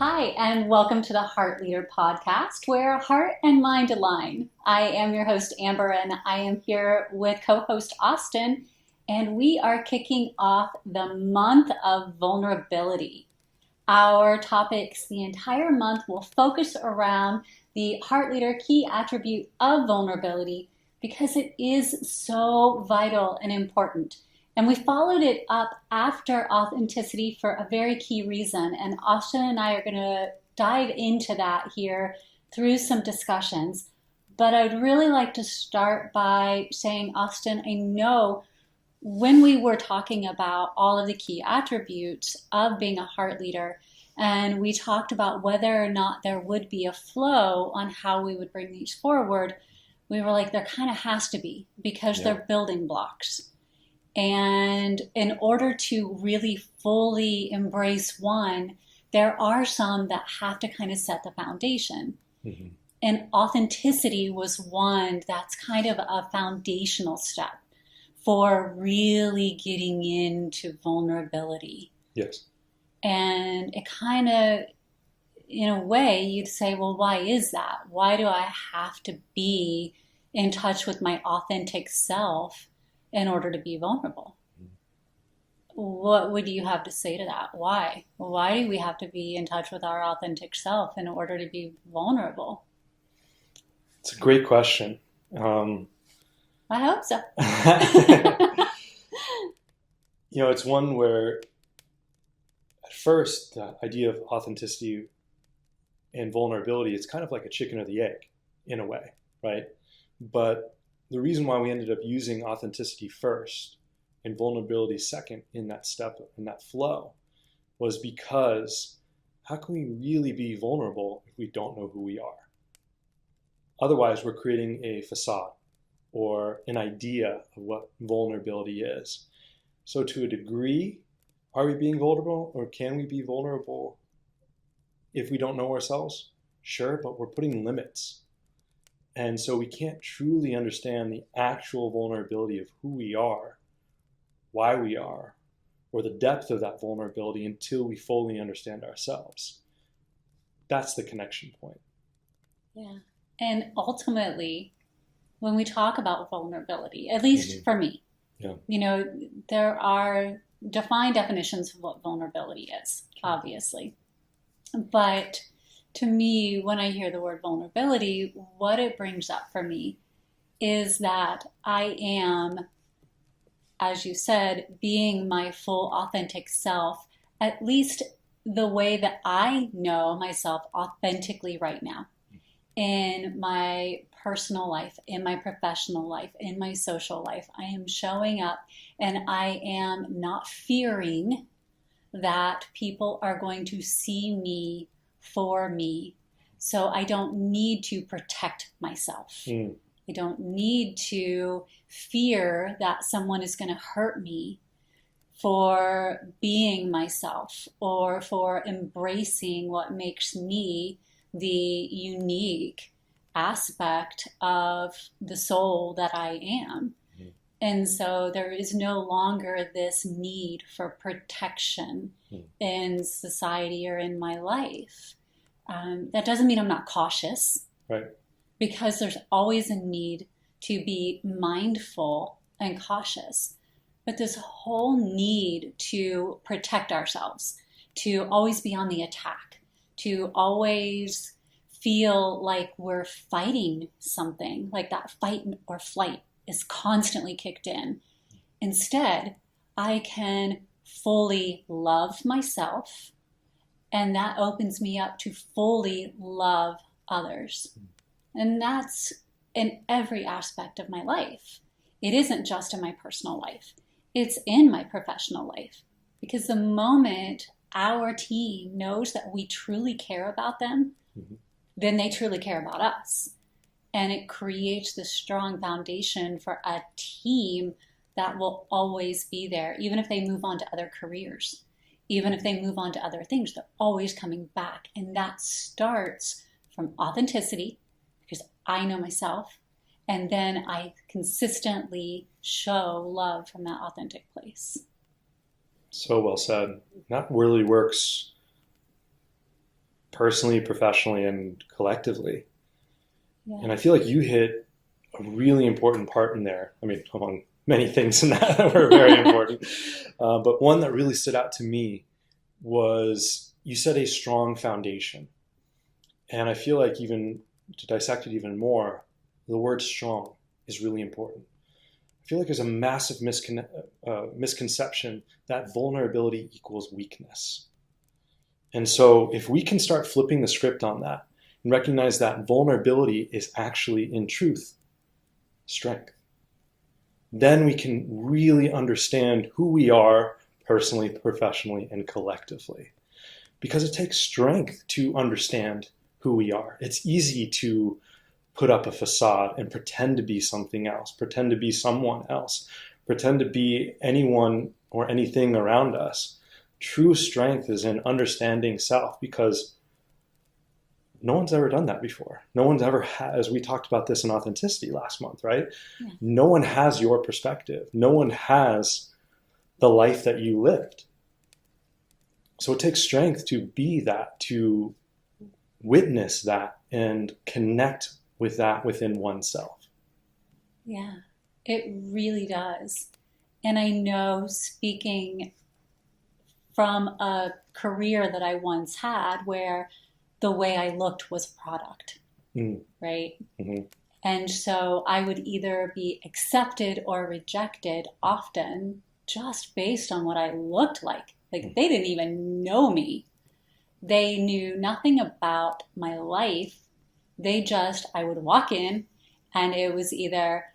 Hi, and welcome to the Heart Leader podcast, where heart and mind align. I am your host, Amber, and I am here with co-host Austin, and we are kicking off the month of vulnerability. Our topics the entire month will focus around the Heart Leader key attribute of vulnerability because it is so vital and important. And we followed it up after authenticity for a very key reason. And Austin and I are going to dive into that here through some discussions. But I'd really like to start by saying, Austin, I know when we were talking about all of the key attributes of being a heart leader, and we talked about whether or not there would be a flow on how we would bring these forward, we were like, there kind of has to be, because they're building blocks. And in order to really fully embrace one, there are some that have to kind of set the foundation. Mm-hmm. And authenticity was one that's kind of a foundational step for really getting into vulnerability. Yes. And it kind of, in a way, you'd say, well, why is that? Why do I have to be in touch with my authentic self in order to be vulnerable? What would you have to say to that? Why? Why do we have to be in touch with our authentic self in order to be vulnerable? It's a great question. I hope so. It's one where at first the idea of authenticity and vulnerability, it's kind of like a chicken or the egg in a way, right? But the reason why we ended up using authenticity first and vulnerability second in that step, in that flow, was because how can we really be vulnerable if we don't know who we are? Otherwise, we're creating a facade or an idea of what vulnerability is. So to a degree, are we being vulnerable, or can we be vulnerable if we don't know ourselves? Sure, but we're putting limits. And so we can't truly understand the actual vulnerability of who we are, why we are, or the depth of that vulnerability until we fully understand ourselves. That's the connection point. Yeah. And ultimately, when we talk about vulnerability, at least for me, there are defined definitions of what vulnerability is, obviously. But to me, when I hear the word vulnerability, what it brings up for me is that I am, as you said, being my full authentic self, at least the way that I know myself authentically right now, in my personal life, in my professional life, in my social life. I am showing up and I am not fearing that people are going to see me for me. So I don't need to protect myself. I don't need to fear that someone is going to hurt me for being myself or for embracing what makes me the unique aspect of the soul that I am. And so there is no longer this need for protection in society or in my life. That doesn't mean I'm not cautious, right? Because there's always a need to be mindful and cautious. But this whole need to protect ourselves, to always be on the attack, to always feel like we're fighting something, like that fight or flight is constantly kicked in. Instead, I can fully love myself, and that opens me up to fully love others. And that's in every aspect of my life. It isn't just in my personal life. It's in my professional life. Because the moment our team knows that we truly care about them, then they truly care about us. And it creates this strong foundation for a team that will always be there, even if they move on to other careers, even if they move on to other things, they're always coming back. And that starts from authenticity, because I know myself, and then I consistently show love from that authentic place. So well said. That really works personally, professionally, and collectively. Yeah. And I feel like you hit a really important part in there. I mean, among many things in that were very important. But one that really stood out to me was you said a strong foundation. And I feel like, even to dissect it even more, the word strong is really important. I feel like there's a massive misconception that vulnerability equals weakness. And so if we can start flipping the script on that and recognize that vulnerability is actually, in truth, strength, then we can really understand who we are personally, professionally, and collectively. Because it takes strength to understand who we are. It's easy to put up a facade and pretend to be something else, pretend to be someone else, pretend to be anyone or anything around us. True strength is in understanding self, because no one's ever done that before. No one's ever has. We talked about this in authenticity last month, right? Yeah. No one has your perspective. No one has the life that you lived. So it takes strength to be that, to witness that, and connect with that within oneself. Yeah, it really does. And I know, speaking from a career that I once had, where the way I looked was product, right? Mm-hmm. And so I would either be accepted or rejected, often just based on what I looked like. Like, they didn't even know me. They knew nothing about my life. I would walk in, and it was either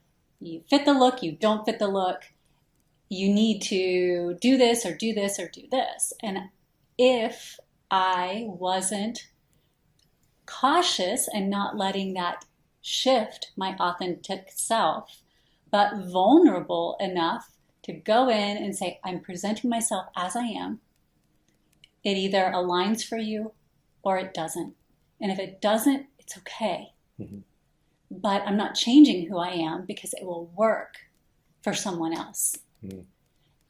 you fit the look, you don't fit the look, you need to do this or do this or do this. And if I wasn't cautious and not letting that shift my authentic self, but vulnerable enough to go in and say, I'm presenting myself as I am, it either aligns for you or it doesn't. And if it doesn't, it's okay. Mm-hmm. But I'm not changing who I am because it will work for someone else. Mm-hmm.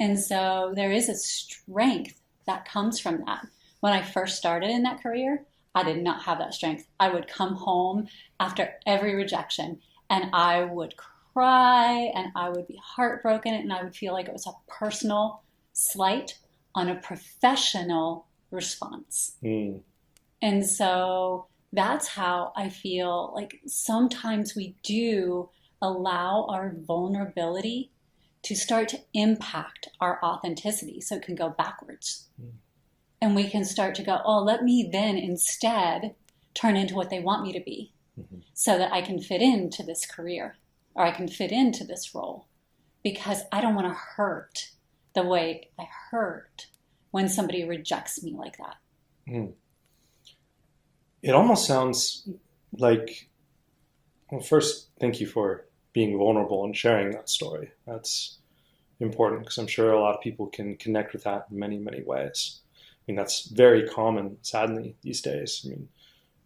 And so there is a strength that comes from that. When I first started in that career, I did not have that strength. I would come home after every rejection and I would cry and I would be heartbroken, and I would feel like it was a personal slight on a professional response. Mm. And so that's how I feel like sometimes we do allow our vulnerability to start to impact our authenticity, so it can go backwards. Mm. And we can start to go, oh, let me then instead turn into what they want me to be, so that I can fit into this career, or I can fit into this role, because I don't want to hurt the way I hurt when somebody rejects me like that. Mm. It almost sounds like, well, first, thank you for being vulnerable and sharing that story. That's important, because I'm sure a lot of people can connect with that in many, many ways. I mean, that's very common, sadly, these days. I mean,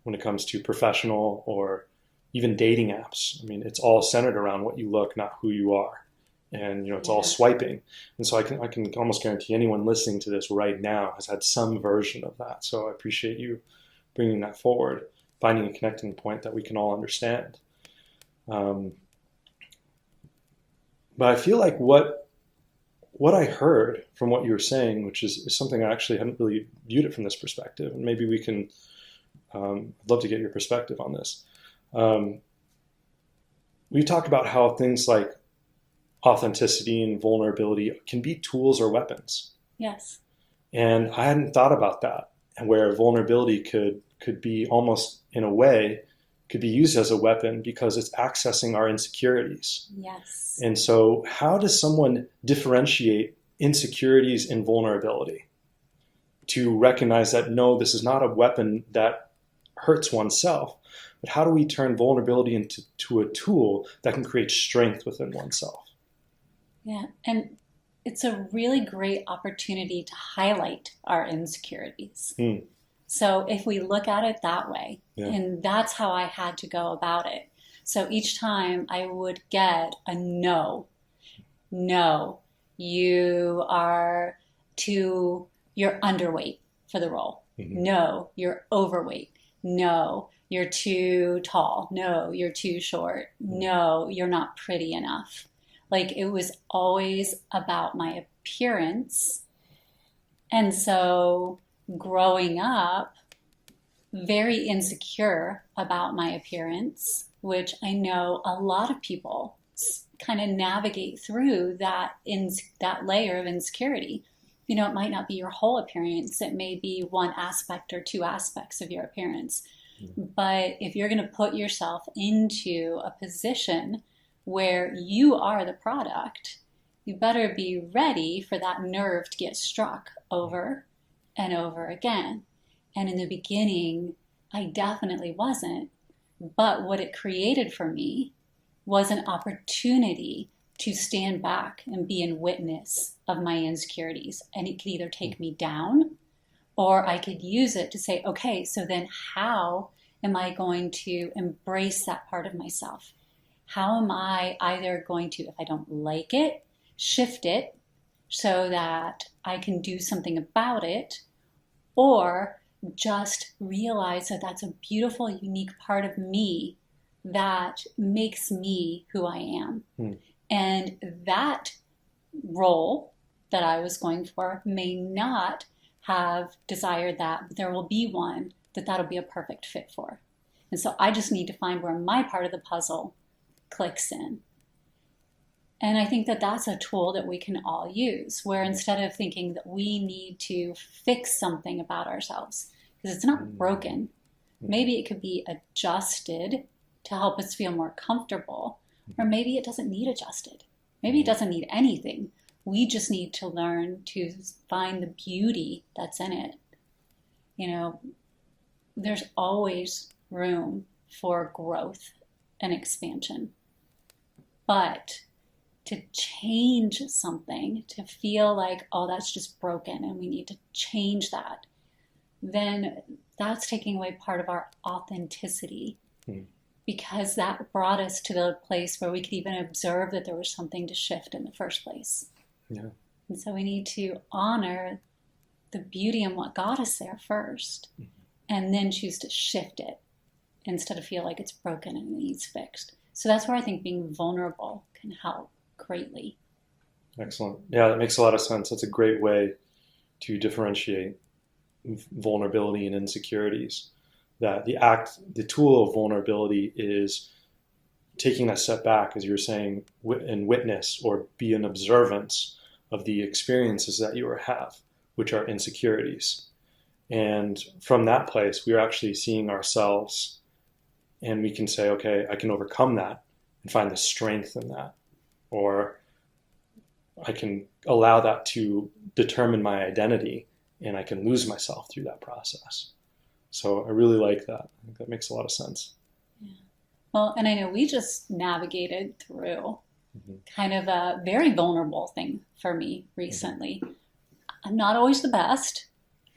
when it comes to professional or even dating apps, I mean, it's all centered around what you look, not who you are. And, it's all swiping. And so I can almost guarantee anyone listening to this right now has had some version of that. So I appreciate you bringing that forward, finding a connecting point that we can all understand. But I feel like what I heard from what you were saying, which is something I actually hadn't really viewed it from this perspective, and maybe we can, I'd love to get your perspective on this. We talked about how things like authenticity and vulnerability can be tools or weapons. Yes. And I hadn't thought about that, and where vulnerability could be almost, in a way, could be used as a weapon because it's accessing our insecurities. Yes. And so how does someone differentiate insecurities and vulnerability to recognize that, no, this is not a weapon that hurts oneself, but how do we turn vulnerability into a tool that can create strength within oneself? Yeah, and it's a really great opportunity to highlight our insecurities. Mm. So if we look at it that way, and that's how I had to go about it. So each time I would get a no, you're underweight for the role. No, you're overweight. No, you're too tall. No, you're too short. No, you're not pretty enough. Like it was always about my appearance. And so growing up, very insecure about my appearance, which I know a lot of people kind of navigate through that that layer of insecurity. You know, it might not be your whole appearance. It may be one aspect or two aspects of your appearance. But if you're going to put yourself into a position where you are the product, you better be ready for that nerve to get struck over and over again. And in the beginning, I definitely wasn't. But what it created for me was an opportunity to stand back and be in witness of my insecurities. And it could either take me down or I could use it to say, okay, so then how am I going to embrace that part of myself? How am I either going to, if I don't like it, shift it so that I can do something about it, or just realize that that's a beautiful, unique part of me that makes me who I am. And that role that I was going for may not have desired that, but there will be one that'll be a perfect fit for. And so I just need to find where my part of the puzzle clicks in. And I think that that's a tool that we can all use, where instead of thinking that we need to fix something about ourselves, because it's not broken, maybe it could be adjusted to help us feel more comfortable, or maybe it doesn't need adjusted. Maybe it doesn't need anything. We just need to learn to find the beauty that's in it. You know, there's always room for growth and expansion. But to change something, to feel like, oh, that's just broken and we need to change that, then that's taking away part of our authenticity. Because that brought us to the place where we could even observe that there was something to shift in the first place. Yeah. And so we need to honor the beauty and what got us there first, and then choose to shift it instead of feel like it's broken and it needs fixed. So that's where I think being vulnerable can help greatly. Excellent. Yeah, that makes a lot of sense. That's a great way to differentiate vulnerability and insecurities. That the tool of vulnerability is taking that step back, as you were saying, and witness or be an observance of the experiences that you have, which are insecurities. And from that place, we're actually seeing ourselves, and we can say, okay, I can overcome that and find the strength in that. Or I can allow that to determine my identity, and I can lose myself through that process. So I really like that. I think that makes a lot of sense. Yeah. Well, and I know we just navigated through kind of a very vulnerable thing for me recently. I'm not always the best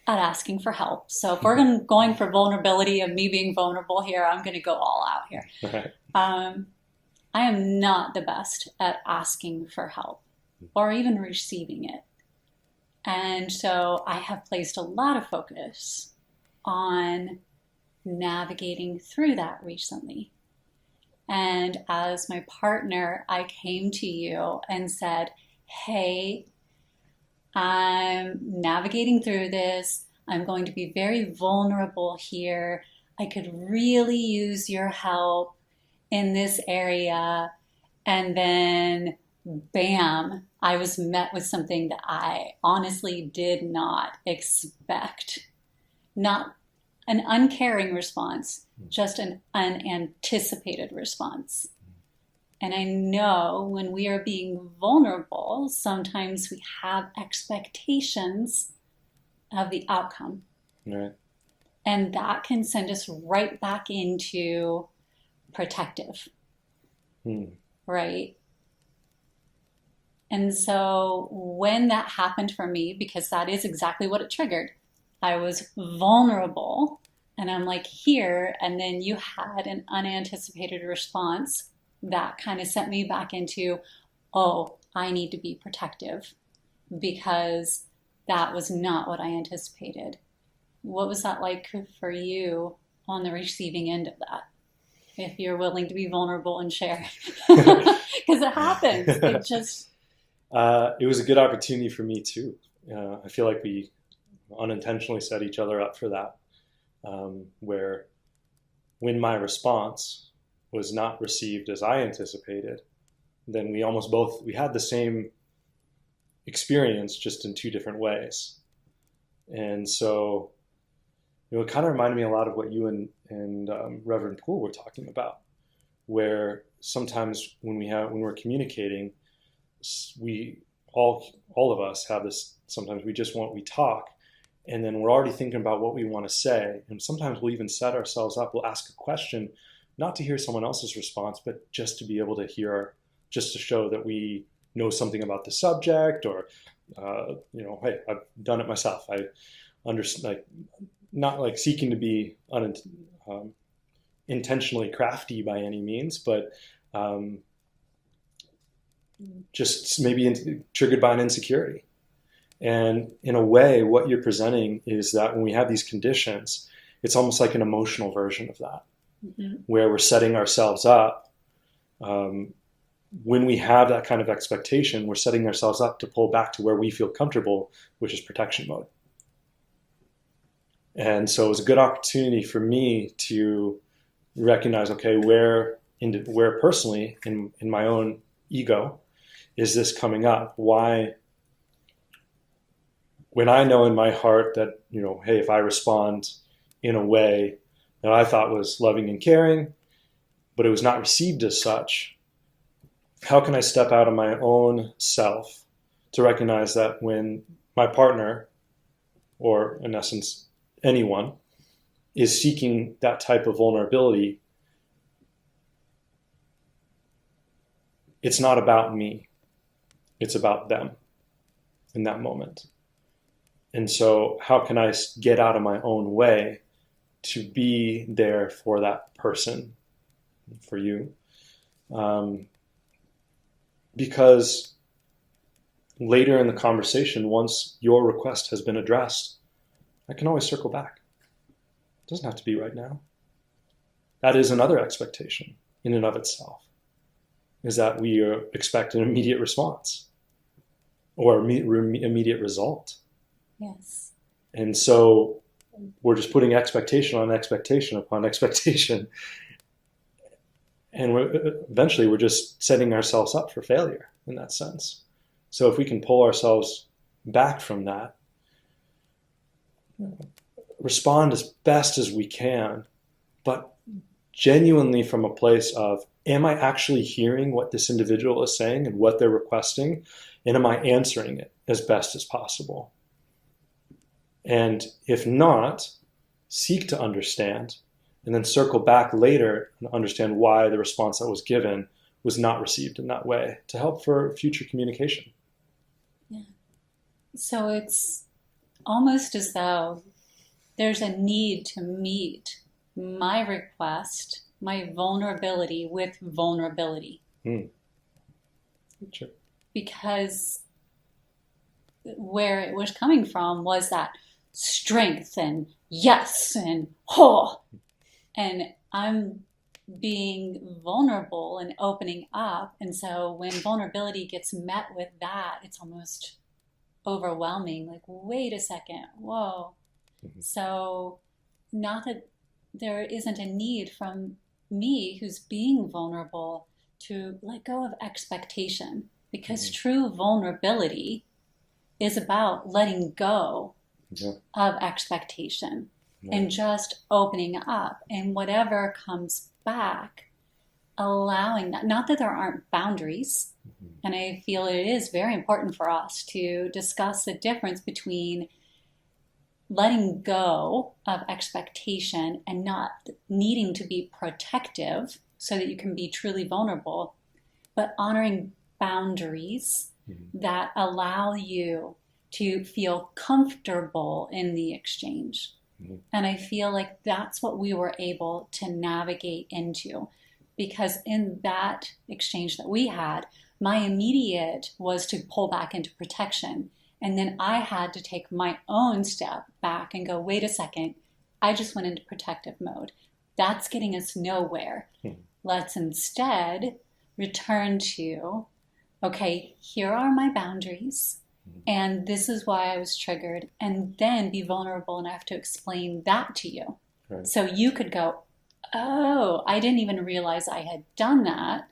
at asking for help. So if we're going for vulnerability and me being vulnerable here, I'm going to go all out here. Right. I am not the best at asking for help or even receiving it. And so I have placed a lot of focus on navigating through that recently. And as my partner, I came to you and said, hey, I'm navigating through this. I'm going to be very vulnerable here. I could really use your help in this area. And then, bam, I was met with something that I honestly did not expect. Not an uncaring response, just an unanticipated response. And I know when we are being vulnerable, sometimes we have expectations of the outcome. Right. And that can send us right back into protective. Right? And so when that happened for me, because that is exactly what it triggered, I was vulnerable and I'm like here, and then you had an unanticipated response that kind of sent me back into, oh, I need to be protective because that was not what I anticipated. what was that like for you on the receiving end of that? If you're willing to be vulnerable and share, because it happens. It was a good opportunity for me too. I feel like we unintentionally set each other up for that, where when my response was not received as I anticipated, then we had the same experience, just in two different ways. And so, it kind of reminded me a lot of what you and Reverend Poole were talking about, where sometimes when we're communicating, we all of us have this. Sometimes we talk, and then we're already thinking about what we want to say, and sometimes we'll even set ourselves up. We'll ask a question, not to hear someone else's response, but just to be able to just to show that we know something about the subject, or hey, I've done it myself. I understand, not like seeking to be intentionally crafty by any means, but just maybe triggered by an insecurity. And in a way, what you're presenting is that when we have these conditions, it's almost like an emotional version of that, where we're setting ourselves up. When we have that kind of expectation, we're setting ourselves up to pull back to where we feel comfortable, which is protection mode. And so it was a good opportunity for me to recognize, okay, where personally in my own ego is this coming up? Why? When I know in my heart that, hey, if I respond in a way that I thought was loving and caring, but it was not received as such, how can I step out of my own self to recognize that when my partner, or in essence, anyone, is seeking that type of vulnerability, it's not about me. It's about them in that moment. And so how can I get out of my own way to be there for that person, for you? Because later in the conversation, once your request has been addressed, I can always circle back. It doesn't have to be right now. That is another expectation in and of itself, is that we expect an immediate response or immediate result. Yes. And so we're just putting expectation on expectation upon expectation. And eventually we're just setting ourselves up for failure in that sense. So if we can pull ourselves back from that, respond as best as we can, but genuinely from a place of, am I actually hearing what this individual is saying and what they're requesting? And am I answering it as best as possible? And if not, seek to understand, and then circle back later and understand why the response that was given was not received in that way, to help for future communication. Yeah. So it's almost as though there's a need to meet my request, my vulnerability with vulnerability. Sure. Because where it was coming from was that strength and yes and oh. And I'm being vulnerable and opening up. And so when vulnerability gets met with that, it's almost overwhelming. Like, wait a second, whoa. Mm-hmm. So not that there isn't a need from me who's being vulnerable to let go of expectation, because true vulnerability is about letting go of expectation. And just opening up, and whatever comes back, allowing that. Not that there aren't boundaries, and I feel it is very important for us to discuss the difference between letting go of expectation and not needing to be protective so that you can be truly vulnerable, but honoring boundaries that allow you to feel comfortable in the exchange. And I feel like that's what we were able to navigate into, because in that exchange that we had, my immediate was to pull back into protection. And then I had to take my own step back and go, wait a second, I just went into protective mode. That's getting us nowhere. Let's instead return to, okay, here are my boundaries, and this is why I was triggered, and then be vulnerable enough to explain that to you. Right. So you could go, oh, I didn't even realize I had done that.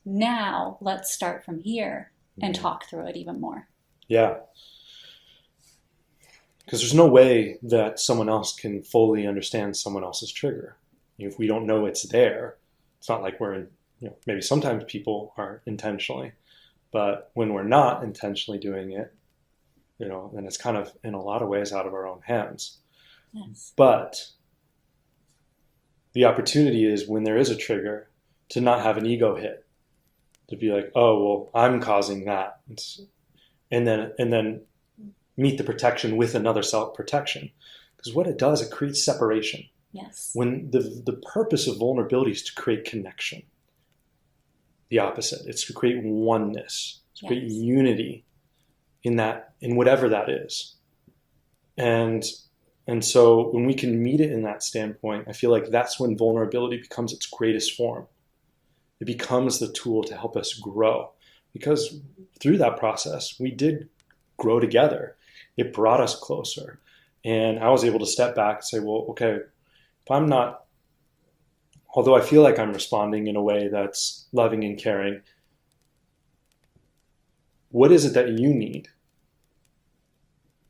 Now let's start from here and talk through it even more. Yeah. Because there's no way that someone else can fully understand someone else's trigger. If we don't know it's there, it's not like we're in, maybe sometimes people are intentionally, but when we're not intentionally doing it, then it's kind of in a lot of ways out of our own hands. Yes. But the opportunity is when there is a trigger to not have an ego hit, to be like, oh, well, I'm causing that. And then meet the protection with another self-protection. Because what it does, it creates separation. Yes. When the purpose of vulnerability is to create connection. The opposite. It's to create oneness, to create unity in whatever that is. And so when we can meet it in that standpoint, I feel like that's when vulnerability becomes its greatest form. It becomes the tool to help us grow. Because through that process, we did grow together. It brought us closer. And I was able to step back and say, well, okay, if I'm not, although I feel like I'm responding in a way that's loving and caring, what is it that you need?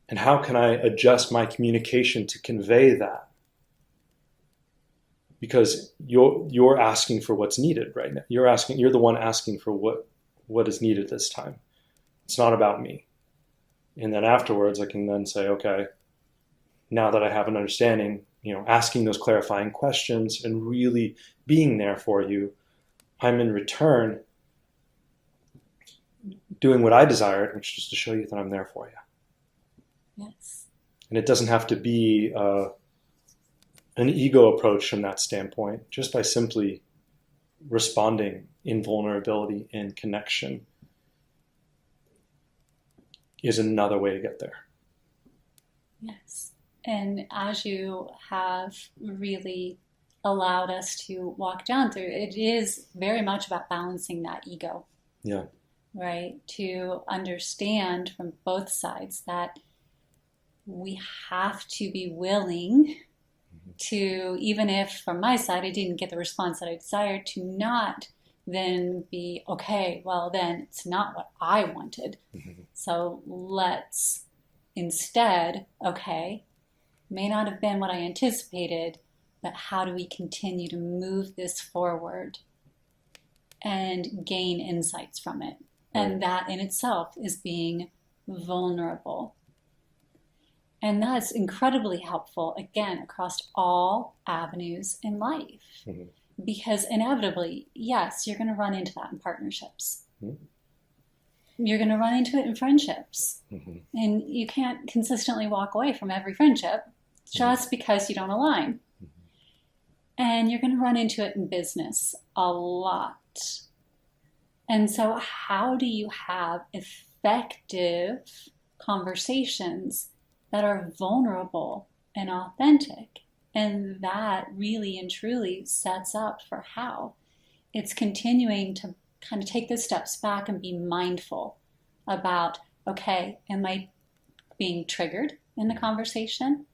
And how can I adjust my communication to convey that? Because you're asking for what's needed right now. You're the one asking for what is needed this time. It's not about me. And then afterwards I can then say, okay, now that I have an understanding, asking those clarifying questions and really being there for you, I'm in return doing what I desired, which is to show you that I'm there for you. Yes. And it doesn't have to be an ego approach from that standpoint, just by simply responding in vulnerability and connection is another way to get there. Yes. And as you have really allowed us to walk down through, it is very much about balancing that ego. Yeah. Right? To understand from both sides that we have to be willing to, even if from my side I didn't get the response that I desired, to not then be, okay, well then it's not what I wanted. So let's instead, okay, may not have been what I anticipated, but how do we continue to move this forward and gain insights from it? And that in itself is being vulnerable. And that's incredibly helpful, again, across all avenues in life. Because inevitably, yes, you're going to run into that in partnerships. You're going to run into it in friendships. And you can't consistently walk away from every friendship just because you don't align. And you're going to run into it in business a lot. And so how do you have effective conversations that are vulnerable and authentic? And that really and truly sets up for how it's continuing to kind of take those steps back and be mindful about, okay, am I being triggered in the conversation?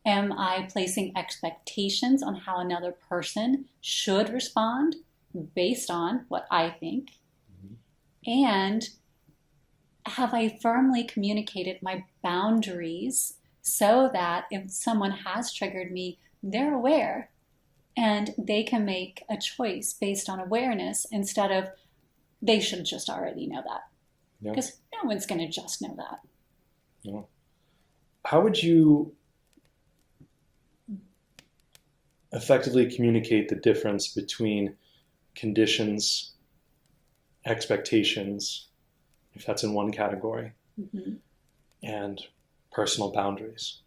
Am I placing expectations on how another person should respond based on what I think? And have I firmly communicated my boundaries so that if someone has triggered me, they're aware and they can make a choice based on awareness instead of they should just already know that. Because no one's going to just know that. Yeah. How would you effectively communicate the difference between conditions, expectations, if that's in one category, and personal boundaries?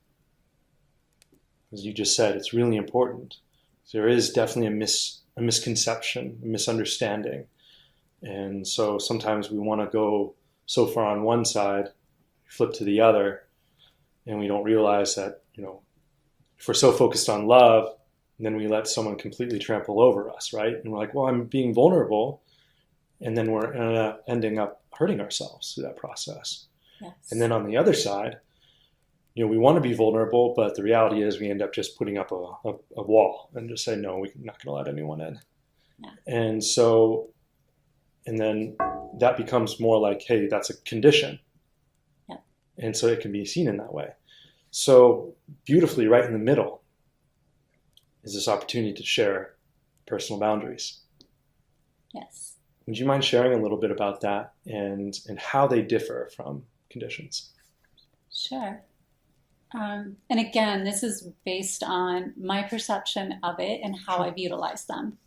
As you just said, it's really important. There is definitely a misconception, a misunderstanding. And so sometimes we want to go so far on one side flip to the other, and we don't realize that, if we're so focused on love, then we let someone completely trample over us, right? And we're like, well, I'm being vulnerable, and then we're ending up hurting ourselves through that process. Yes. And then on the other side, we want to be vulnerable, but the reality is we end up just putting up a wall and just say, no, we're not going to let anyone in. Yeah. And then that becomes more like, hey, that's a condition. Yeah. And so it can be seen in that way. So beautifully, right in the middle is this opportunity to share personal boundaries. Yes. Would you mind sharing a little bit about that and how they differ from conditions? Sure. And again, this is based on my perception of it and how I've utilized them.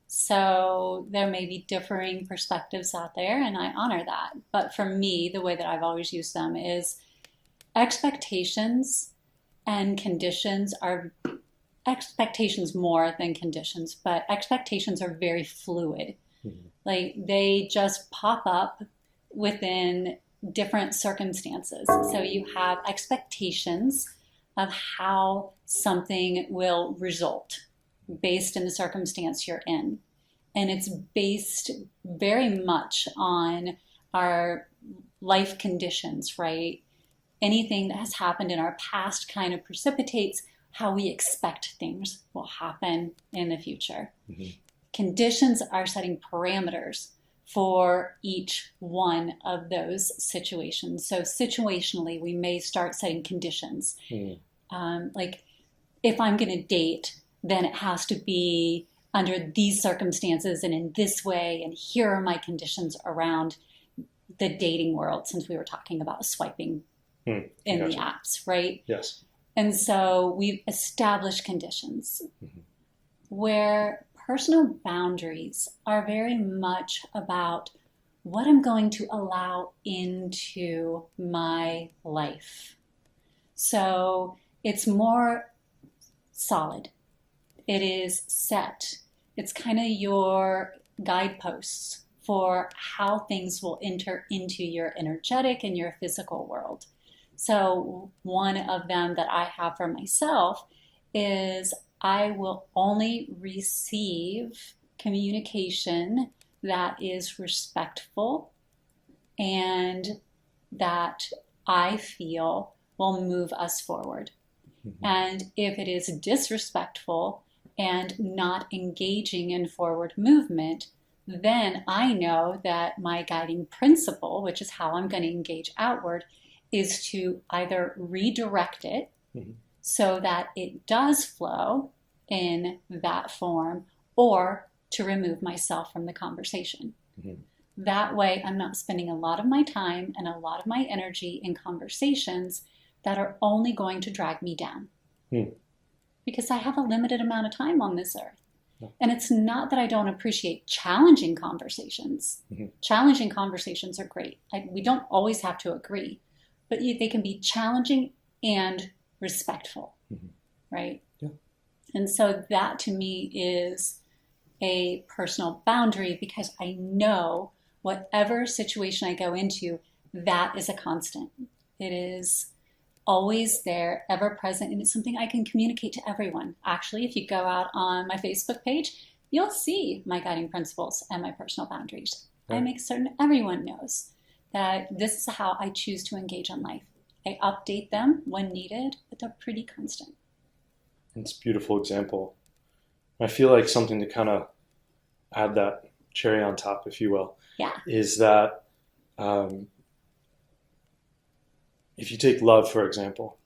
So there may be differing perspectives out there, and I honor that. But for me, the way that I've always used them is expectations and conditions are expectations more than conditions, but expectations are very fluid. Mm-hmm. Like they just pop up within different circumstances. So you have expectations of how something will result based in the circumstance you're in. And it's based very much on our life conditions, right? Anything that has happened in our past kind of precipitates how we expect things will happen in the future. Mm-hmm. Conditions are setting parameters for each one of those situations. So situationally, we may start setting conditions. Mm-hmm. Like if I'm going to date, then it has to be under these circumstances and in this way, and here are my conditions around the dating world, since we were talking about swiping in the apps, right? Yes. And so we've established conditions where personal boundaries are very much about what I'm going to allow into my life. So it's more solid. It is set. It's kind of your guideposts for how things will enter into your energetic and your physical world. So one of them that I have for myself is I will only receive communication that is respectful and that I feel will move us forward. Mm-hmm. And if it is disrespectful and not engaging in forward movement, then I know that my guiding principle, which is how I'm going to engage outward, is to either redirect it mm-hmm. so that it does flow in that form, or to remove myself from the conversation. Mm-hmm. That way, I'm not spending a lot of my time and a lot of my energy in conversations that are only going to drag me down. Mm. Because I have a limited amount of time on this earth. Yeah. And it's not that I don't appreciate challenging conversations. Mm-hmm. Challenging conversations are great. We don't always have to agree. But they can be challenging and respectful, mm-hmm. right? Yeah. And so that to me is a personal boundary, because I know whatever situation I go into, that is a constant. It is always there, ever present, and it's something I can communicate to everyone. Actually, if you go out on my Facebook page, you'll see my guiding principles and my personal boundaries. Right. I make certain everyone knows that this is how I choose to engage in life. I update them when needed, but they're pretty constant. It's a beautiful example. I feel like something to kind of add that cherry on top, if you will, is that if you take love, for example,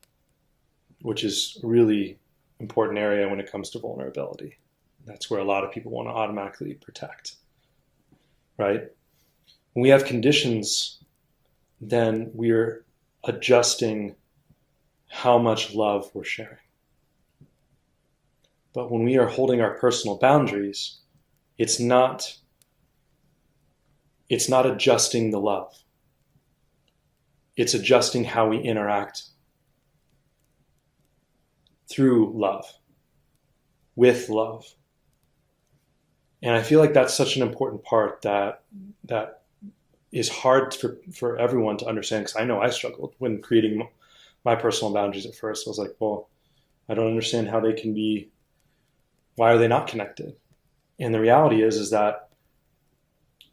which is a really important area when it comes to vulnerability, that's where a lot of people want to automatically protect, right? When we have conditions, then we're adjusting how much love we're sharing. But when we are holding our personal boundaries, it's not adjusting the love. It's adjusting how we interact through love, with love. And I feel like that's such an important part that is hard for everyone to understand, because I know I struggled when creating my personal boundaries at first. I was like, well, I don't understand how they can be, why are they not connected? And the reality is that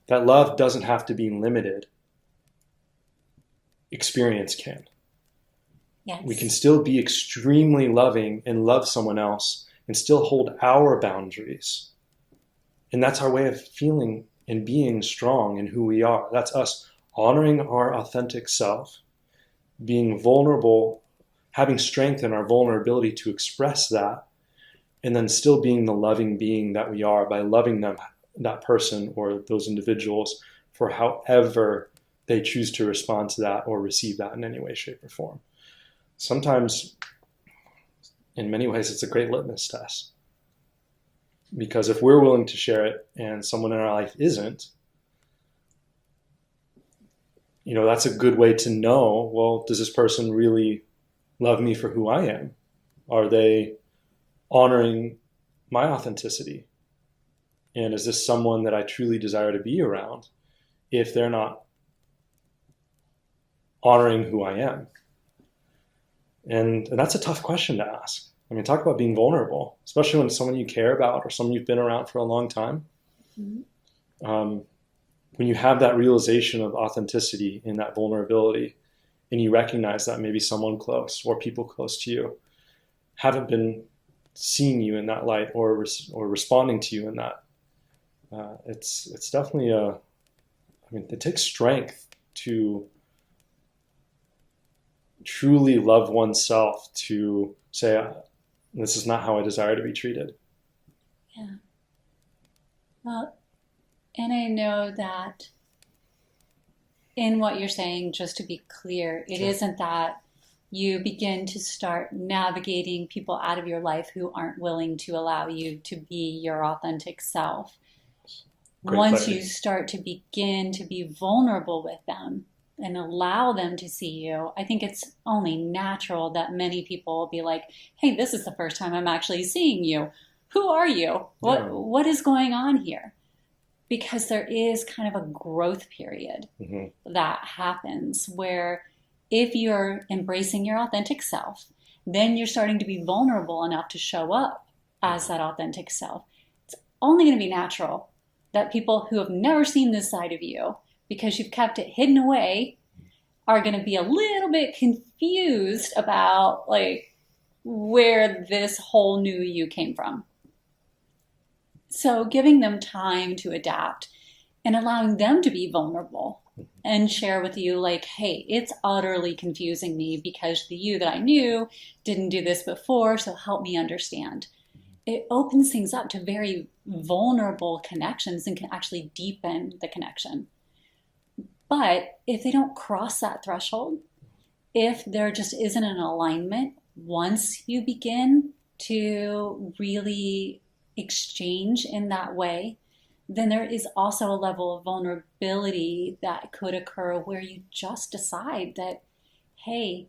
love doesn't have to be limited. Experience can. Yes. We can still be extremely loving and love someone else and still hold our boundaries. And that's our way of feeling and being strong in who we are. That's us honoring our authentic self, being vulnerable, having strength in our vulnerability to express that, and then still being the loving being that we are by loving them, that person or those individuals, for however they choose to respond to that or receive that in any way, shape, or form. Sometimes, in many ways, it's a great litmus test. Because if we're willing to share it and someone in our life isn't, that's a good way to know, well, does this person really love me for who I am? Are they honoring my authenticity? And is this someone that I truly desire to be around if they're not honoring who I am? And that's a tough question to ask. I mean, talk about being vulnerable, especially when it's someone you care about or someone you've been around for a long time. Mm-hmm. When you have that realization of authenticity and that vulnerability, and you recognize that maybe someone close or people close to you haven't been seeing you in that light or responding to you in that, it's definitely it takes strength to truly love oneself, to say, this is not how I desire to be treated. Yeah. Well, and I know that in what you're saying, just to be clear, it isn't that you begin to start navigating people out of your life who aren't willing to allow you to be your authentic self. Once you start to begin to be vulnerable with them and allow them to see you, I think it's only natural that many people will be like, hey, this is the first time I'm actually seeing you. Who are you? What is going on here? Because there is kind of a growth period that happens where if you're embracing your authentic self, then you're starting to be vulnerable enough to show up as that authentic self. It's only going to be natural that people who have never seen this side of you, because you've kept it hidden away, are going to be a little bit confused about where this whole new you came from. So giving them time to adapt and allowing them to be vulnerable and share with you hey, it's utterly confusing me because the you that I knew didn't do this before, so help me understand. It opens things up to very vulnerable connections and can actually deepen the connection. But if they don't cross that threshold, if there just isn't an alignment, once you begin to really exchange in that way, then there is also a level of vulnerability that could occur where you just decide that, hey,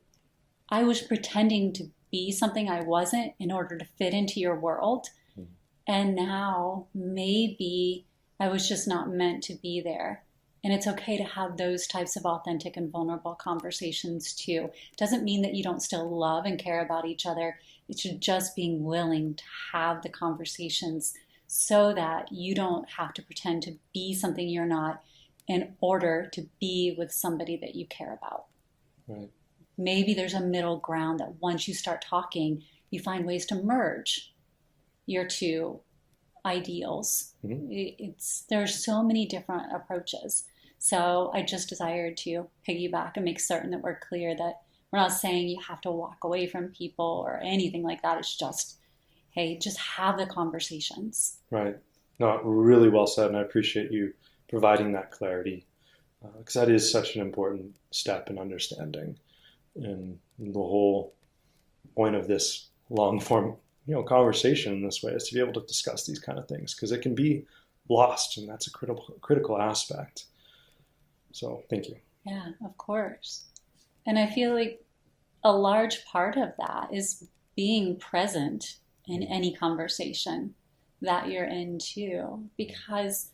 I was pretending to be something I wasn't in order to fit into your world. And now maybe I was just not meant to be there. And it's okay to have those types of authentic and vulnerable conversations too. It doesn't mean that you don't still love and care about each other. It's just being willing to have the conversations so that you don't have to pretend to be something you're not in order to be with somebody that you care about. Right. Maybe there's a middle ground that once you start talking, you find ways to merge your two ideals. There's so many different approaches. So I just desired to piggyback and make certain that we're clear that we're not saying you have to walk away from people or anything like that. It's just, hey, just have the conversations. Right. No, really well said, and I appreciate you providing that clarity, because that is such an important step in understanding. And the whole point of this long form, conversation in this way is to be able to discuss these kind of things, because it can be lost, and that's a critical aspect. So thank you. Yeah, of course. And I feel like a large part of that is being present in any conversation that you're in too, because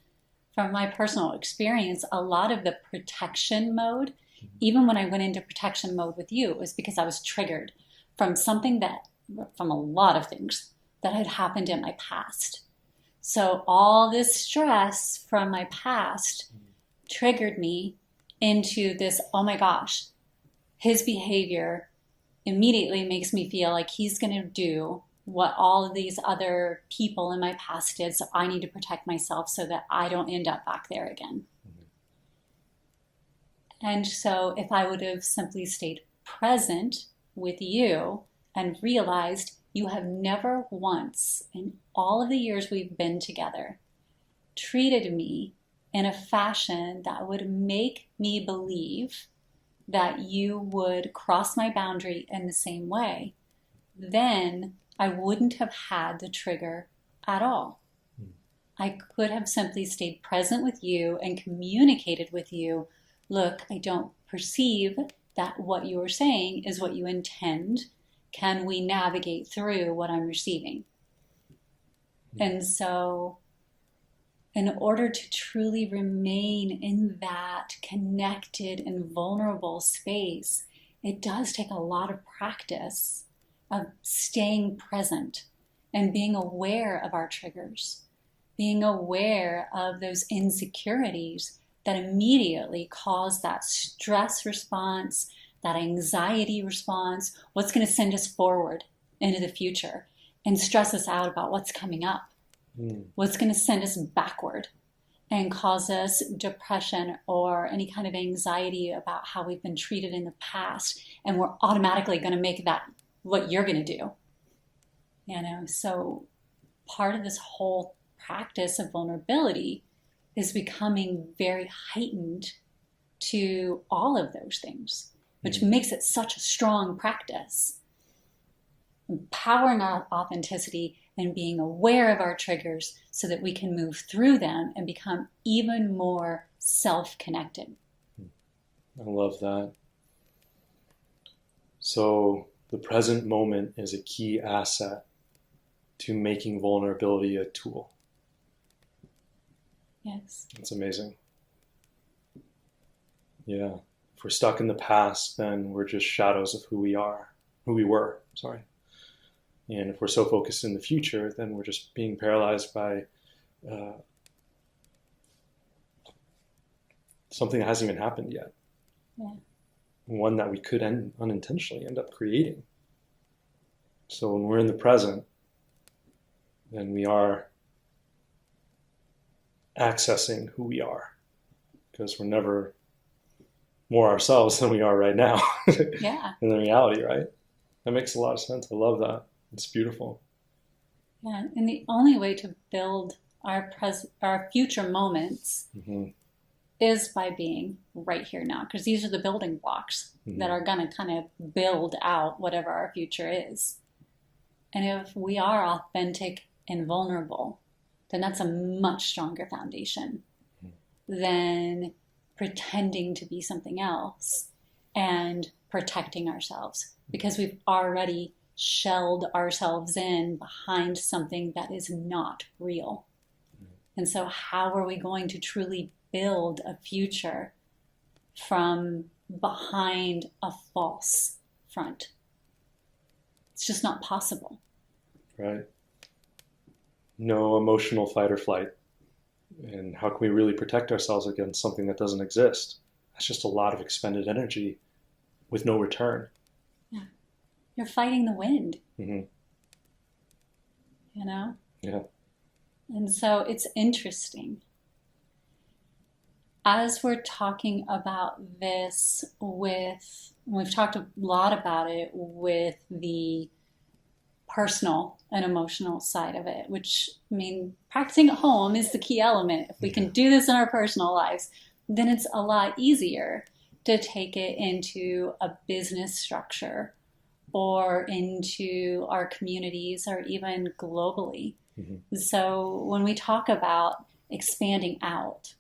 from my personal experience, a lot of the protection mode, even when I went into protection mode with you, it was because I was triggered from from a lot of things that had happened in my past. So all this stress from my past triggered me into this, oh my gosh, his behavior immediately makes me feel like he's going to do what all of these other people in my past did. So I need to protect myself so that I don't end up back there again. And so if I would have simply stayed present with you and realized you have never once in all of the years we've been together treated me in a fashion that would make me believe that you would cross my boundary in the same way, then I wouldn't have had the trigger at all. I could have simply stayed present with you and communicated with you, look, I don't perceive that what you are saying is what you intend. Can we navigate through what I'm receiving? And so in order to truly remain in that connected and vulnerable space, it does take a lot of practice of staying present and being aware of our triggers, being aware of those insecurities that immediately cause that stress response, that anxiety response, what's going to send us forward into the future and stress us out about what's coming up, what's going to send us backward and cause us depression or any kind of anxiety about how we've been treated in the past. And we're automatically going to make that what you're going to do. So part of this whole practice of vulnerability is becoming very heightened to all of those things, which makes it such a strong practice. Empowering our authenticity and being aware of our triggers so that we can move through them and become even more self-connected. I love that. So the present moment is a key asset to making vulnerability a tool. Yes. That's amazing. Yeah. If we're stuck in the past, then we're just shadows of who we were. And if we're so focused in the future, then we're just being paralyzed by something that hasn't even happened yet. Yeah. One that we could unintentionally end up creating. So when we're in the present, then we are accessing who we are, because we're never more ourselves than we are right now. Yeah. In the reality, right? That makes a lot of sense. I love that. It's beautiful. Yeah, and the only way to build our future moments is by being right here now, because these are the building blocks that are going to kind of build out whatever our future is. And if we are authentic and vulnerable, then that's a much stronger foundation than pretending to be something else and protecting ourselves, because we've already shelled ourselves in behind something that is not real. And so how are we going to truly build a future from behind a false front? It's just not possible. Right. No emotional fight or flight. And how can we really protect ourselves against something that doesn't exist? That's just a lot of expended energy with no return. Yeah. You're fighting the wind. Mm-hmm. Yeah. And so it's interesting. As we're talking about this we've talked a lot about it with the personal and emotional side of it, which, practicing at home is the key element. If we can do this in our personal lives, then it's a lot easier to take it into a business structure or into our communities or even globally. So when we talk about expanding out,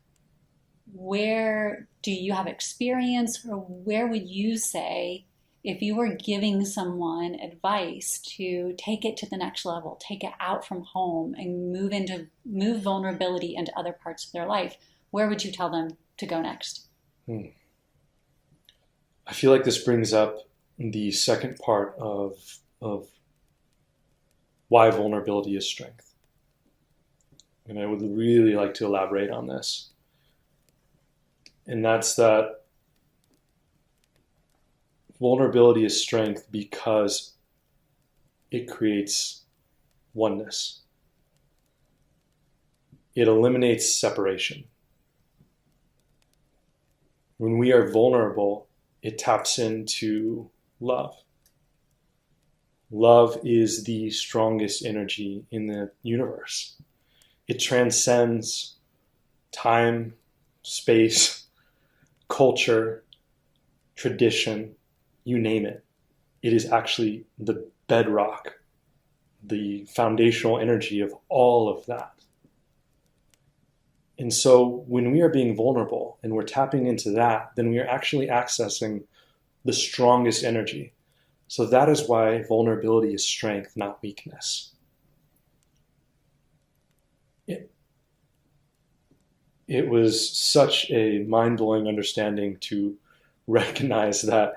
where do you have experience, or where would you say if you were giving someone advice to take it to the next level, take it out from home and move vulnerability into other parts of their life, where would you tell them to go next? I feel like this brings up the second part of why vulnerability is strength. And I would really like to elaborate on this. And that's that vulnerability is strength because it creates oneness. It eliminates separation. When we are vulnerable, it taps into love. Love is the strongest energy in the universe. It transcends time, space, culture, tradition, you name it. It is actually the bedrock, the foundational energy of all of that. And so when we are being vulnerable and we're tapping into that, then we are actually accessing the strongest energy. So that is why vulnerability is strength, not weakness. It was such a mind-blowing understanding to recognize that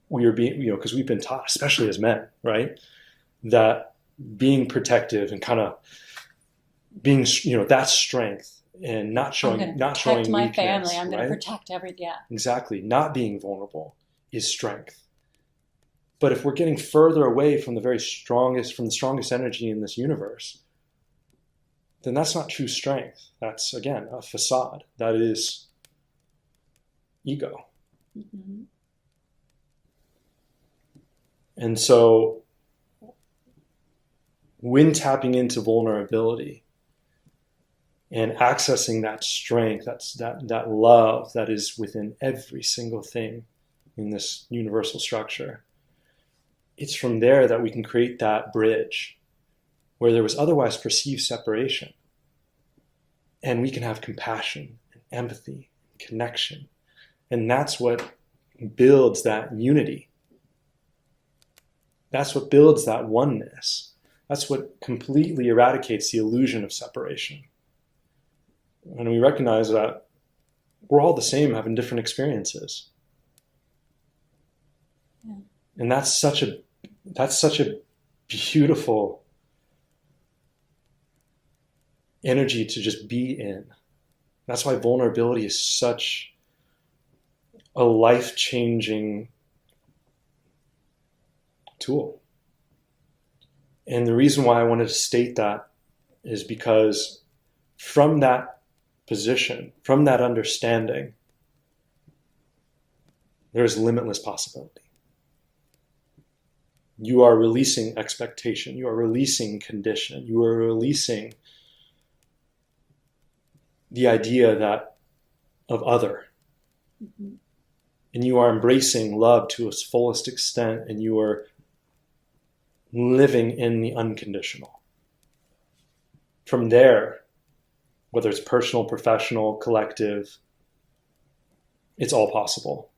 we are being, because we've been taught, especially as men, right, that being protective and kind of being, that's strength, and not showing weakness. Protect my family. I'm going to protect everything. Yeah. Exactly. Not being vulnerable is strength. But if we're getting further away from the strongest energy in this universe, then that's not true strength. That's, again, a facade. That is ego. Mm-hmm. And so when tapping into vulnerability and accessing that strength, that love that is within every single thing in this universal structure, it's from there that we can create that bridge where there was otherwise perceived separation. And we can have compassion and empathy and connection. And that's what builds that unity. That's what builds that oneness. That's what completely eradicates the illusion of separation. And we recognize that we're all the same, having different experiences. Yeah. And that's such a beautiful energy to just be in. That's why vulnerability is such a life-changing tool. And the reason why I wanted to state that is because from that position, from that understanding, there's limitless possibility. You are releasing expectation. You are releasing condition. You are releasing the idea of other. Mm-hmm. And you are embracing love to its fullest extent, and you are living in the unconditional. From there, whether it's personal, professional, collective, it's all possible.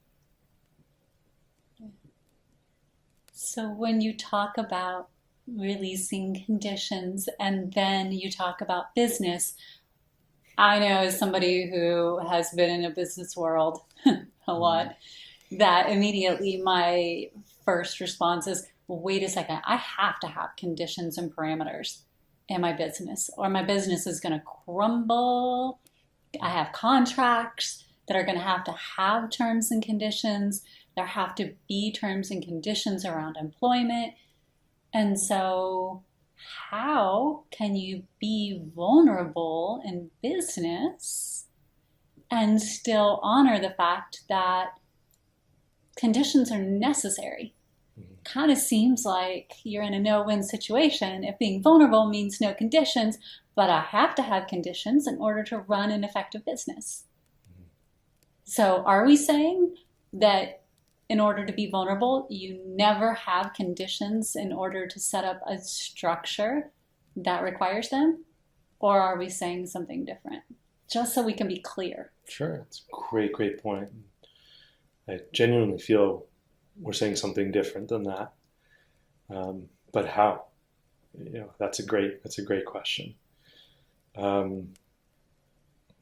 So when you talk about releasing conditions and then you talk about business, I know as somebody who has been in a business world a lot, that immediately my first response is, well, wait a second, I have to have conditions and parameters in my business or my business is going to crumble. I have contracts that are going to have terms and conditions. There have to be terms and conditions around employment. And so how can you be vulnerable in business and still honor the fact that conditions are necessary? Kind of seems like you're in a no-win situation if being vulnerable means no conditions, but I have to have conditions in order to run an effective business. So are we saying that in order to be vulnerable, you never have conditions in order to set up a structure that requires them? Or are we saying something different? Just so we can be clear. Sure, it's a great point. I genuinely feel we're saying something different than that. But how? That's a great question.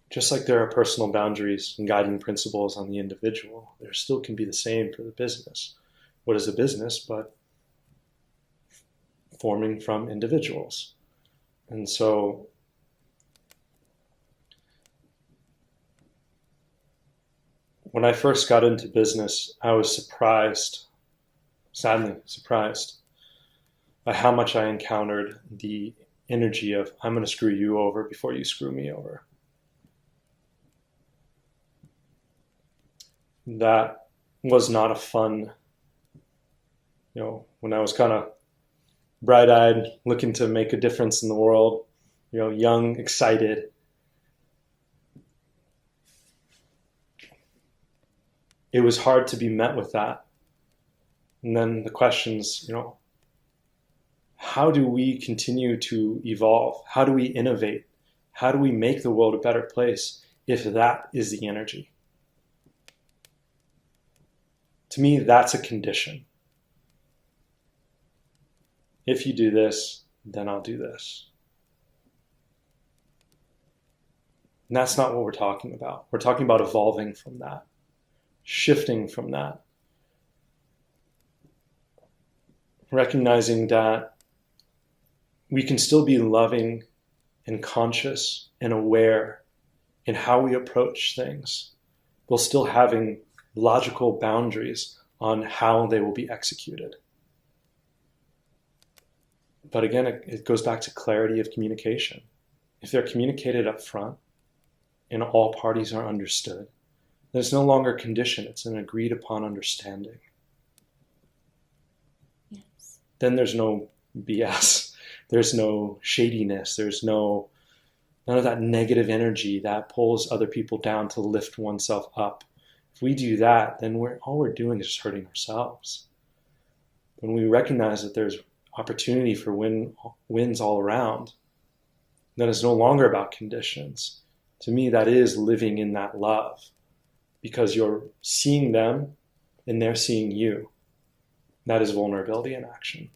Just like there are personal boundaries and guiding principles on the individual, there still can be the same for the business. What is a business but forming from individuals? And so when I first got into business, I was sadly surprised, by how much I encountered the energy of, I'm going to screw you over before you screw me over. That was not a fun, when I was kind of bright-eyed, looking to make a difference in the world, young, excited. It was hard to be met with that. And then the questions, how do we continue to evolve? How do we innovate? How do we make the world a better place if that is the energy? To me, that's a condition. If you do this, then I'll do this. And that's not what we're talking about. We're talking about evolving from that, shifting from that, recognizing that we can still be loving and conscious and aware in how we approach things, while still having logical boundaries on how they will be executed. But again, it goes back to clarity of communication. If they're communicated up front and all parties are understood, then it's no longer a condition, it's an agreed upon understanding. Yes. Then there's no BS. There's no shadiness. There's none of that negative energy that pulls other people down to lift oneself up. If we do that, then all we're doing is just hurting ourselves. When we recognize that there's opportunity for wins all around, then it's no longer about conditions. To me, that is living in that love, because you're seeing them and they're seeing you. That is vulnerability in action.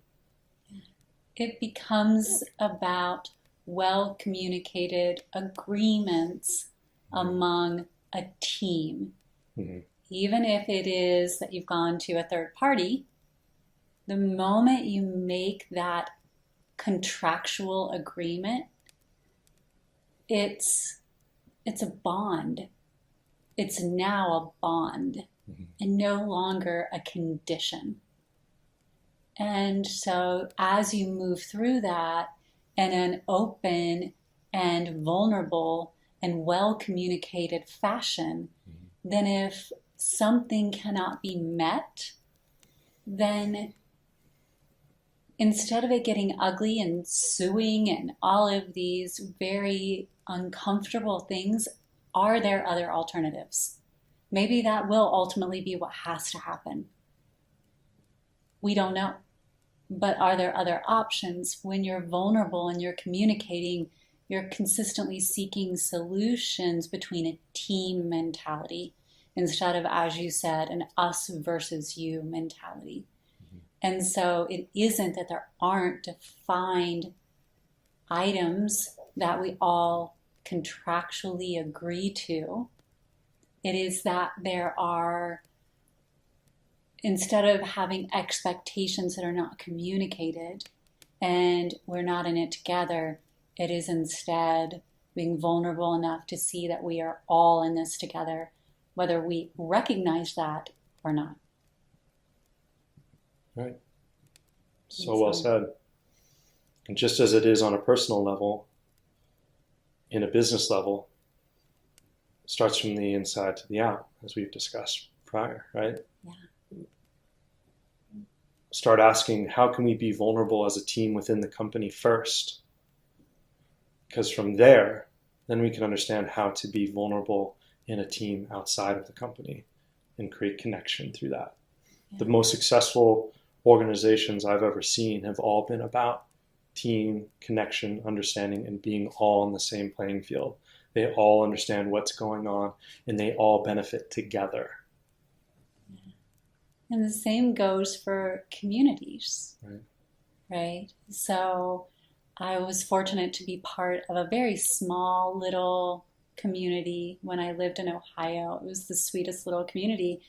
It becomes about well-communicated agreements among a team. Mm-hmm. Even if it is that you've gone to a third party, the moment you make that contractual agreement, it's a bond. It's now a bond, mm-hmm. and no longer a condition. And so as you move through that in an open and vulnerable and well-communicated fashion, mm-hmm. then if something cannot be met, then instead of it getting ugly and suing and all of these very uncomfortable things, are there other alternatives? Maybe that will ultimately be what has to happen. We don't know. But are there other options? When you're vulnerable and you're communicating, you're consistently seeking solutions between a team mentality instead of, as you said, an us versus you mentality. Mm-hmm. And so it isn't that there aren't defined items that we all contractually agree to. It is that there are, instead of having expectations that are not communicated and we're not in it together, it is instead being vulnerable enough to see that we are all in this together, whether we recognize that or not. Right. So well said. And just as it is on a personal level, in a business level, it starts from the inside to the out, as we've discussed prior, right? Yeah. Start asking, how can we be vulnerable as a team within the company first? Because from there, then we can understand how to be vulnerable in a team outside of the company and create connection through that. Yeah. The most successful organizations I've ever seen have all been about team, connection, understanding, and being all on the same playing field. They all understand what's going on and they all benefit together. And the same goes for communities, Right. right? So I was fortunate to be part of a very small little community when I lived in Ohio. It was the sweetest little community.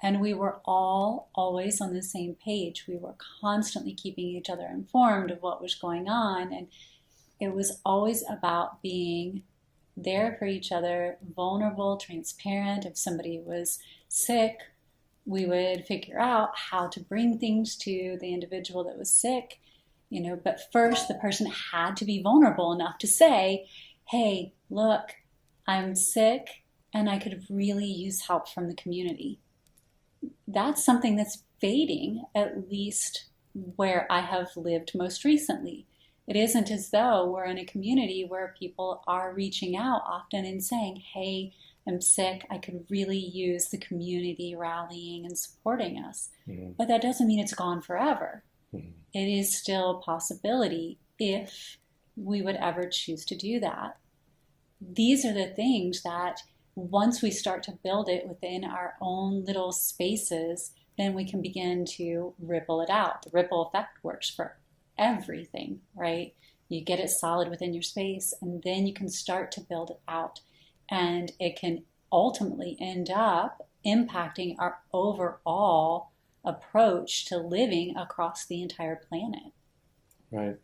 And we were all always on the same page. We were constantly keeping each other informed of what was going on. And it was always about being there for each other, vulnerable, transparent. If somebody was sick, we would figure out how to bring things to the individual that was sick, but first the person had to be vulnerable enough to say, hey, look, I'm sick and I could really use help from the community. That's something that's fading, at least where I have lived most recently. It isn't as though we're in a community where people are reaching out often and saying, hey, I'm sick, I could really use the community rallying and supporting us. Mm-hmm. But that doesn't mean it's gone forever. Mm-hmm. It is still a possibility if we would ever choose to do that. These are the things that once we start to build it within our own little spaces, then we can begin to ripple it out. The ripple effect works for everything, right? You get it solid within your space, and then you can start to build it out. And it can ultimately end up impacting our overall approach to living across the entire planet. Right.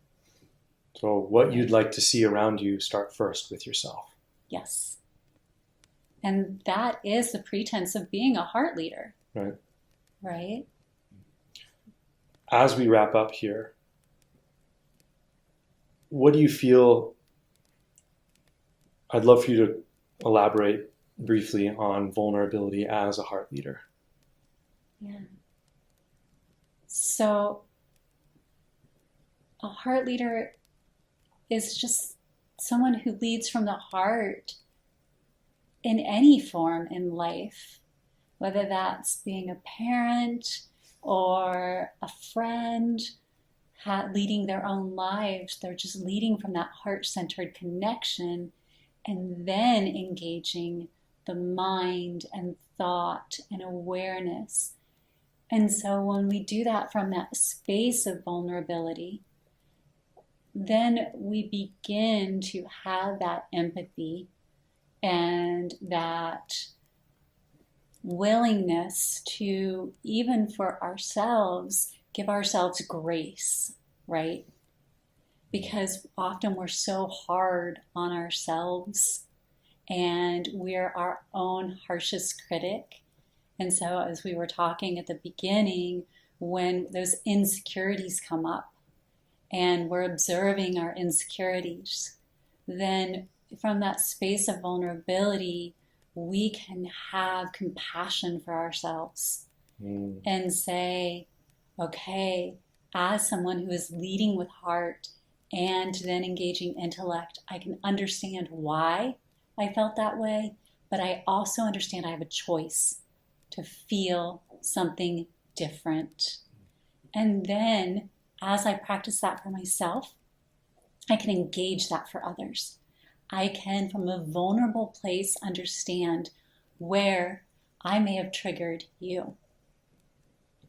So what you'd like to see around you, start first with yourself. Yes. And that is the pretense of being a heart leader. Right. Right. As we wrap up here, what do you feel? I'd love for you to elaborate briefly on vulnerability as a heart leader. Yeah. So a heart leader is just someone who leads from the heart in any form in life, whether that's being a parent or a friend, leading their own lives. They're just leading from that heart-centered connection and then engaging the mind and thought and awareness. And so when we do that from that space of vulnerability, then we begin to have that empathy and that willingness to, even for ourselves, give ourselves grace, right? Because often we're so hard on ourselves and we're our own harshest critic. And so as we were talking at the beginning, when those insecurities come up and we're observing our insecurities, then from that space of vulnerability, we can have compassion for ourselves and say, okay, as someone who is leading with heart and then engaging intellect, I can understand why I felt that way, but I also understand I have a choice to feel something different. And then as I practice that for myself, I can engage that for others. I can, from a vulnerable place, understand where I may have triggered you.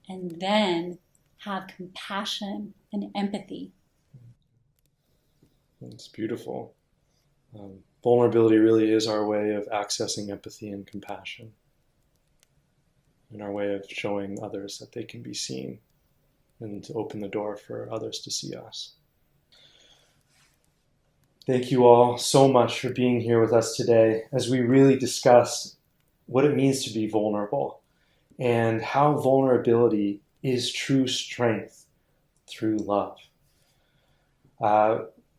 And then have compassion and empathy. It's beautiful. Vulnerability really is our way of accessing empathy and compassion, and our way of showing others that they can be seen and to open the door for others to see us. Thank you all so much for being here with us today as we really discuss what it means to be vulnerable and how vulnerability is true strength through love.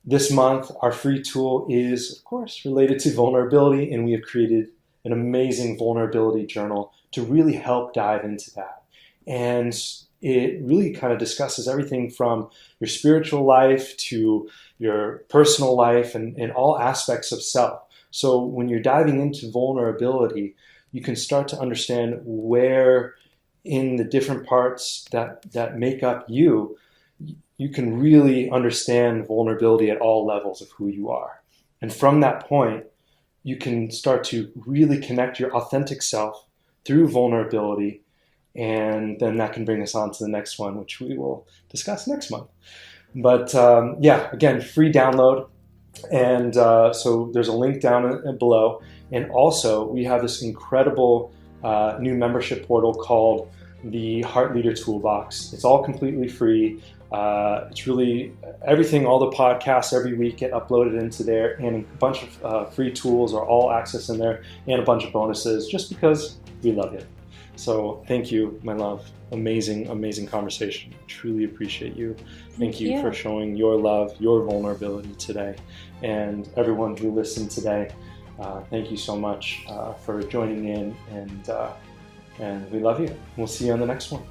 This month, our free tool is, of course, related to vulnerability, and we have created an amazing vulnerability journal to really help dive into that. And it really kind of discusses everything from your spiritual life to your personal life and all aspects of self. So when you're diving into vulnerability, you can start to understand where in the different parts that make up you, you can really understand vulnerability at all levels of who you are. And from that point, you can start to really connect your authentic self through vulnerability And then that can bring us on to the next one, which we will discuss next month. But again, free download. And so there's a link down below. And also, we have this incredible new membership portal called the Heart Leader Toolbox. It's all completely free. It's really everything, all the podcasts every week get uploaded into there, and a bunch of free tools are all accessed in there, and a bunch of bonuses just because we love you. So thank you, my love. Amazing, amazing conversation. Truly appreciate you. Thank you for showing your love, your vulnerability today. And everyone who listened today, thank you so much for joining in, and we love you. We'll see you on the next one.